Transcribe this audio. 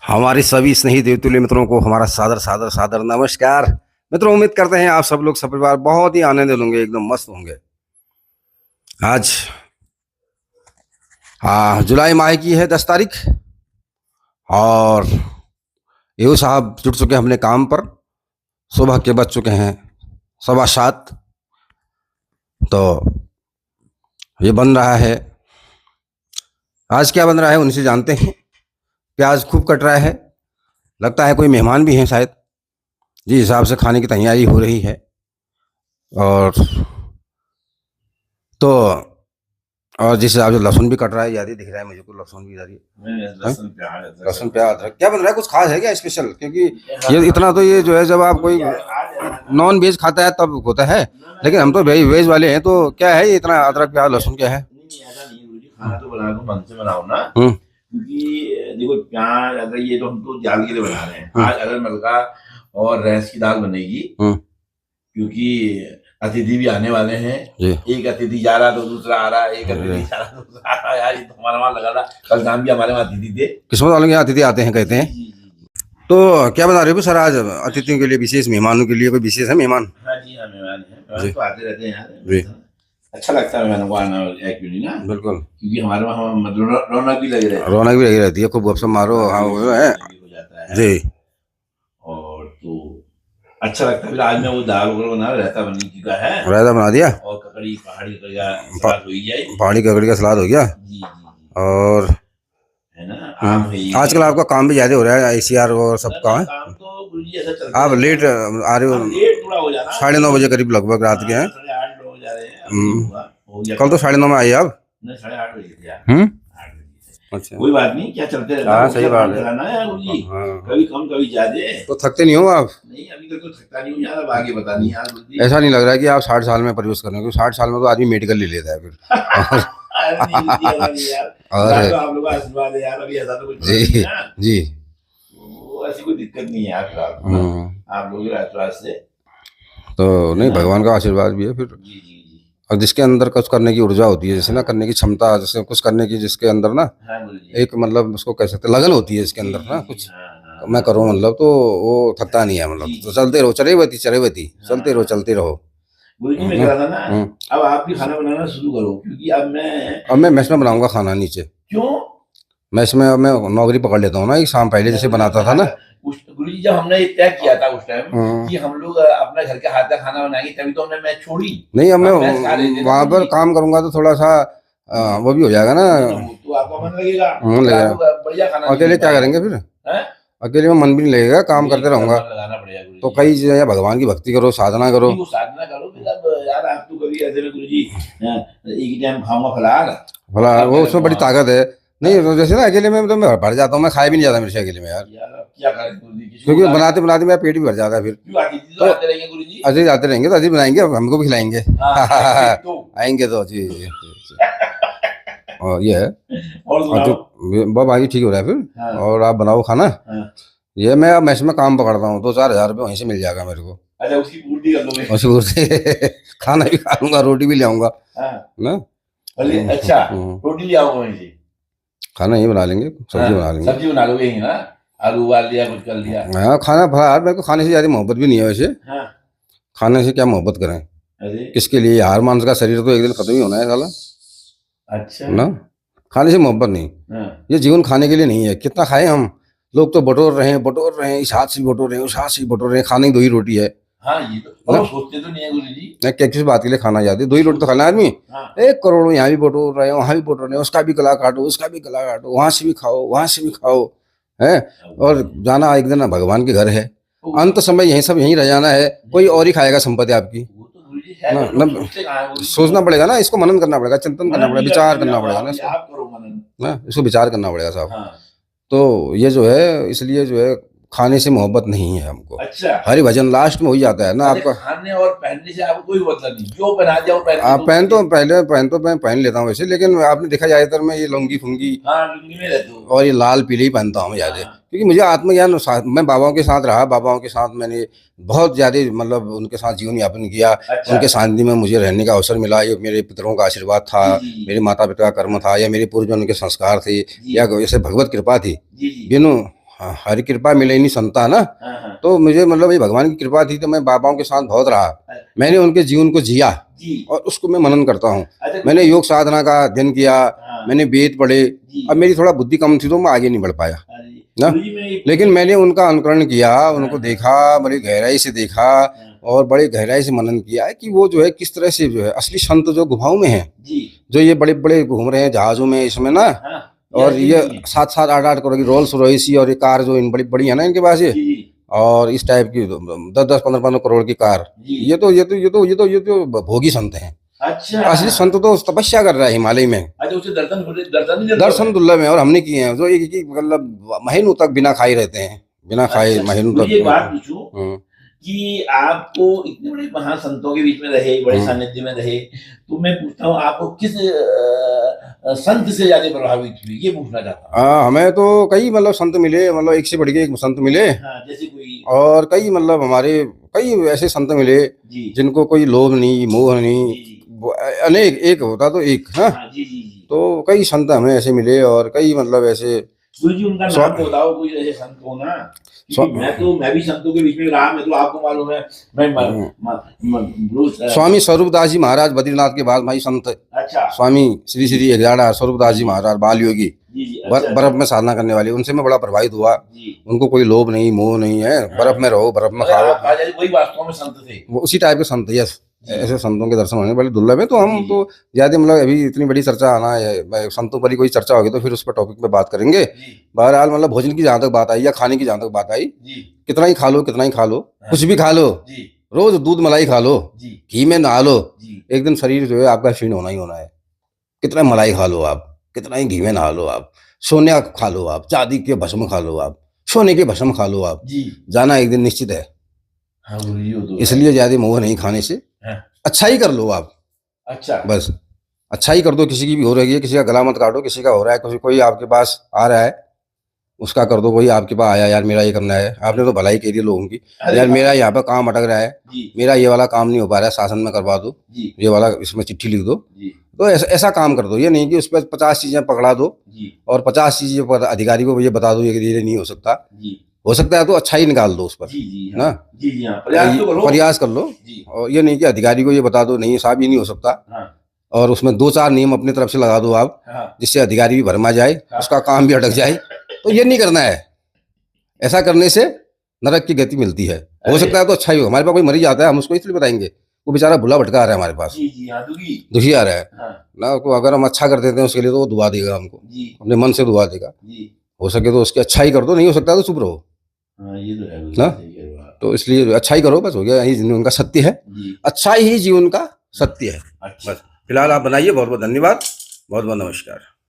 हमारे सभी स्नेही देवतुल्य मित्रों को हमारा सादर सादर सादर नमस्कार। मित्रों, उम्मीद करते हैं आप सब लोग सपरिवार बहुत ही आनंद होंगे, एकदम मस्त होंगे। आज जुलाई माह की है 10 तारीख और एओ साहब जुट चुके हैं अपने काम पर। सुबह के बज चुके हैं 7:15। तो ये बन रहा है, आज क्या बन रहा है उनसे जानते हैं। प्याज खूब कट रहा है, लगता है कोई मेहमान भी हैं शायद, जिस हिसाब से खाने की तैयारी हो रही है। और तो और जिस हिसाब से लहसुन भी कट रहा है, ज़्यादा दिख रहा है मुझे को, लहसुन भी ज़्यादा। लहसुन प्याज अदरक क्या बन रहा है? कुछ खास है क्या स्पेशल? क्योंकि ये इतना तो ये जो है, जब आप कोई नॉन वेज खाता है तब होता है, लेकिन हम तो वेज वाले हैं। तो क्या है ये इतना अदरक प्याज लहसुन क्या है? खाना तो बना दो, मन से बनाओ ना, क्योंकि देखो प्याज अगर ये तो हम तो दाल के लिए बना रहे हैं। आज अगर मलका और रैस की दाल बनेगी, क्योंकि अतिथि भी आने वाले हैं। एक अतिथि जा रहा तो दूसरा आ रहा, एक अतिथि जा रहा तो दूसरा आ रहा। यार ये तो हमारा वहां लगा था, कल शाम भी हमारे वहां अतिथि थे। किस्मत वालों के यहाँ अतिथि आते हैं कहते हैं। तो क्या बना रहे हो सर आज अतिथियों के लिए, विशेष मेहमानों के लिए? कोई विशेष है मेहमान? हाँ जी, हाँ मेहमान है, तो आते रहते हैं यार। अच्छा लगता है मेहमानों को आना एक्चुअली ना, बिल्कुल, क्योंकि हमारे वहाँ मतलब रौनक भी लगी रहती है। रौनक भी लगी रहती है, खूब गपशप मारो। हाँ वो है हो जाता है जी। और तो अच्छा लगता है। फिर आज मैं वो दाल वगैरह बना, रायता बन चुका है, रायता बना दिया, और ककड़ी पहाड़ी ककड़ी का सलाद हो गया, पहाड़ी ककड़ी का सलाद हो गया। जी और है ना, आम है। आजकल आपका काम भी ज्यादा हो रहा है, ICR और सबका है। काम तो गुरुजी ऐसा चलता है। आप लेट आ रहे हो, लेट थोड़ा हो जाना, 9:30 बजे करीब लगभग रात के हैं। 8:30 हो जा रहे हैं। कल तो 9:30 में आइए आप। नहीं, 8:30 बजे थे। अच्छा, कोई बात नहीं, क्या चलते रहता है। हाँ सही बात है यार गुरुजी, कभी कम कभी ज्यादा। तो थकते नहीं हो आप? नहीं, अभी तक तो थकता नहीं हूँ यार, अब आगे पता नहीं यार गुरुजी। ऐसा नहीं लग रहा है कि आप 60 साल में प्रवेश कर रहे हो? 60 साल में तो आदमी मेडिकल ले लेता है फिर। और आप लोगों का आशीर्वाद है यार, अभी ऐसा तो कुछ जी जी, वो ऐसी कोई दिक्कत नहीं है यार आप लोगों के आशीर्वाद से। तो नहीं, भगवान का आशीर्वाद भी है फिर। जी जी जी। और जिसके अंदर कुछ करने की ऊर्जा होती है, जैसे ना करने की क्षमता, जैसे कुछ करने की जिसके अंदर ना एक मतलब उसको कह सकते लगन होती है इसके अंदर ना, कुछ मैं करूँ मतलब, तो वो थकता नहीं है मतलब। तो चलते रहो, चरेवती चरेवती, चलते रहो चलते रहो। गुरुजी मैं कह रहा था ना, अब आप भी खाना बनाना शुरू करो, क्योंकि अब मैं मेस में बनाऊंगा खाना नीचे। क्यों? मेस में अब मैं नौकरी पकड़ लेता हूँ ना, एक शाम पहले जैसे बनाता था ना। गुरुजी जब हमने तय किया था उस टाइम कि हम लोग अपना घर के हाथ का खाना बनाएंगे, तभी तो हमने मैच छोड़ी। नहीं, अब मैं वहाँ पर काम करूंगा तो थोड़ा सा वो भी हो जाएगा ना, तो आपका मन लगेगा। बढ़िया खाना। अकेले क्या करेंगे फिर? अकेले में मन भी नहीं लगेगा, काम करते रहूंगा। तो कई चीजें, भगवान की भक्ति करो, साधना करो। साधना करो यार। आप तो कभी ऐसे में गुरुजी एक ही टाइम खाऊंगा फलाहार, वो उसमें बड़ी ताकत है। नहीं तो जैसे ना अकेले में तो मैं भर जाता हूँ, मैं खाया भी नहीं जाता मेरे से अकेले में यार। क्या करें गुरुजी, क्योंकि बनाते बनाते मेरा पेट भी भर जाता है फिर। तो आते रहेंगे गुरुजी, अजय आते रहेंगे तो अजय बनाएंगे, हमको भी खिलाएंगे। आएंगे तो जी। और ये है, और बाकी ठीक हो रहा है फिर। और आप बनाओ खाना। ये मैं अब मैस में काम पकड़ता हूँ, 2-4 हज़ार रुपये वहीं से मिल जाएगा मेरे को। अच्छा, उसकी पूर्ति कर लोगे? उसी पूर्ति खाना भी खा लूंगा, रोटी भी ले आऊंगा ना। अच्छा, रोटी ले आओगे वहीं से? खाना यही बना लेंगे, सब्जी बना लेंगे। सब्जी बना लोगे यही ना, आलू उबाल लिया, कुछ कर लिया। हाँ, खाना यार मेरे को खाने से ज्यादा मोहब्बत भी नहीं है वैसे। खाने से क्या मोहब्बत करें, किसके लिए? हार मांस का शरीर तो एक दिन खत्म ही होना है साला। अच्छा ना, खाने से मोहब्बत नहीं। ये जीवन खाने के लिए नहीं है। कितना खाए हम लोग, तो बटोर रहे हैं, इस हाथ से बटोर रहे हैं, उस हाथ से बटोर रहे हैं। खाने की 2 ही रोटी है। हाँ, ये तो सोचते तो नहीं है गुरुजी। क्या किस बात के लिए खाना जाते? 2 ही रोटी तो खाना आदमी। 1 करोड़ यहाँ भी बटोर रहे हैं, वहां भी बटोर रहे हैं, उसका भी गला काटो, उसका भी गला काटो, वहां से भी खाओ, वहां से भी खाओ, है। और जाना एक दिन भगवान के घर है, अंत समय यही सब यहीं रह जाना है। कोई और ही खाएगा संपत्ति आपकी ना। सोचना पड़ेगा ना, इसको मनन करना पड़ेगा, चिंतन करना पड़ेगा, विचार करना पड़ेगा ना, इसको विचार करना पड़ेगा साहब। तो ये जो है, इसलिए जो है खाने से मोहब्बत नहीं है हमको। अच्छा, हरि भजन लास्ट में हो ही जाता है ना आपका। खाने और पहनने से आपको कोई मतलब नहीं, जो पहना जाओ आप पहन तो मैं पहन लेता हूँ वैसे, लेकिन आपने देखा ज्यादातर मैं ये लुंगी फुंगी लुंगी में रहता हूँ, और ये लाल पीले ही पहनता हूँ ज्यादा। क्योंकि मुझे आत्मज्ञान, मैं बाबाओं के साथ रहा, बाबाओं के साथ मैंने बहुत ज्यादा मतलब उनके साथ जीवन यापन किया। उनके सानिध्य में मुझे रहने का अवसर मिला। ये मेरे पितरों का आशीर्वाद था, मेरे माता पिता का कर्म था, या मेरे पूर्वजों के संस्कार थे, या जैसे भगवत कृपा थी। बिनु हाँ, हरि कृपा मिले नहीं संता ना। तो मुझे मतलब ये भगवान की कृपा थी, तो मैं बाबाओं के साथ बहुत रहा, मैंने उनके जीवन को जिया और उसको मैं मनन करता हूँ। मैंने योग साधना का अध्ययन किया, मैंने वेद पढ़े। अब मेरी थोड़ा बुद्धि कम थी तो मैं आगे नहीं बढ़ पाया ना, लेकिन मैंने उनका अनुकरण किया, उनको देखा, बड़ी गहराई से देखा और बड़े गहराई से मनन किया है कि वो जो है किस तरह से जो है असली संत जो गुफाओं में है, जो ये बड़े बड़े घूम रहे हैं जहाजों में इसमें ना, और ये 7-7, 8-8 करोड़ की रोल्स रॉयस और ये कार जो इन बड़ी बड़ी है ना इनके पास, ये और इस टाइप की 10-10, 15-15 करोड़ की कार, ये तो भोगी संत हैं। अच्छा, असली संत तो तपस्या कर रहा है हिमालय में। अच्छा, उसे दर्शन दुर्लभ है और हमने किए हैं जो एक मतलब महीनों तक बिना खाए रहते हैं, बिना खाए महीनों तक। ये बात पूछूं कि आपको इतने बड़े महासंतों के बीच में रहे, बड़े सानिध्य में रहे, तो मैं पूछता हूँ आपको किस संत से ज्यादा प्रभावित हुई, ये पूछना चाहता हूँ। हमें तो कई मतलब संत मिले, मतलब एक से बढ़ के एक संत मिले। जैसे कोई और कई मतलब हमारे कई ऐसे संत मिले जिनको कोई लोभ नहीं, मोह नहीं, अनेक, एक होता तो एक। हाँ, तो कई संत हमें ऐसे मिले और कई मतलब ऐसे। गुरु जी उनका नाम बताओ, कोई ऐसे संत हो ना, मैं भी संतों के बीच में रहा, मैं तो आपको मालूम है, मैं स्वामी स्वरूपदास जी महाराज बद्रीनाथ के बाद भाई संत। अच्छा, स्वामी श्री श्री एकजाड़ा स्वरूपदास जी महाराज बाल योगी, बर्फ में साधना करने वाले, उनसे मैं बड़ा प्रभावित हुआ। उनको कोई लोभ नहीं, मोह नहीं है, बर्फ में रहो, बर्फ में खाओ, वही वास्तव में संत थे, वो उसी टाइप के संत। यस, ऐसे संतों के दर्शन होने बड़े दुर्लभ है। तो हम तो ज्यादा मतलब अभी इतनी बड़ी चर्चा आना है, संतों पर ही कोई चर्चा होगी तो फिर उस पर टॉपिक पे बात करेंगे। बहरहाल मतलब भोजन की जहां तक बात आई या खाने की जहां तक बात आई, कितना ही खा लो, कितना ही खा लो, कुछ भी खा लो, रोज दूध मलाई खा लो, घी में नहा लो, एक दिन शरीर जो है आपका क्षीण होना ही होना है। कितना मलाई खा लो आप, कितना ही घी में नहा लो आप, सोने खा लो आप, चांदी के भस्म खा लो आप, सोने के भस्म खा लो आप, जाना एक दिन निश्चित है। इसलिए ज्यादा मोह नहीं खाने से, अच्छा ही कर लो आप। अच्छा, बस अच्छा ही कर दो। किसी की भी हो रही है, किसी का गला मत काटो, किसी का हो रहा है, कोई आपके पास आ रहा है उसका कर दो। कोई आपके पास आया, यार मेरा ये करना है, आपने तो भलाई कह दी लोगों की, यार मेरा यहाँ पे काम अटक रहा है, मेरा ये वाला काम नहीं हो पा रहा है, शासन में करवा दो, ये वाला इसमें चिट्ठी लिख दो। तो ऐसा काम कर दो, ये नहीं कि उस पर 50 चीजें पकड़ा दो और 50 चीजें पर अधिकारी को ये बता दो ये नहीं हो सकता। हो सकता है तो अच्छा ही निकाल दो उस पर ना, प्रयास कर लो। और ये नहीं कि अधिकारी को ये बता दो नहीं साहब ये नहीं हो सकता, और उसमें 2-4 नियम अपनी तरफ से लगा दो आप, जिससे अधिकारी भी भरमा जाए, उसका काम भी अटक जाए। तो ये नहीं करना है। ऐसा करने से नरक की गति मिलती है। हो सकता है तो अच्छा ही हो। हमारे पास कोई मरीज आता है, हम उसको इसलिए बताएंगे, वो बेचारा भुला भटका आ रहा है हमारे पास, दुखी आ रहा है ना, तो अगर हम अच्छा कर देते हैं उसके लिए तो वो दुआ देगा हमको, अपने मन से दुआ देगा। हो सके तो उसकी अच्छा ही कर दो, नहीं हो सकता तो चुप रहो ना। तो इसलिए अच्छा ही करो, बस हो गया। यही जीवन का सत्य है, अच्छा ही जीवन का सत्य है। बस फिलहाल आप बनाइए। बहुत बहुत धन्यवाद, बहुत बहुत नमस्कार।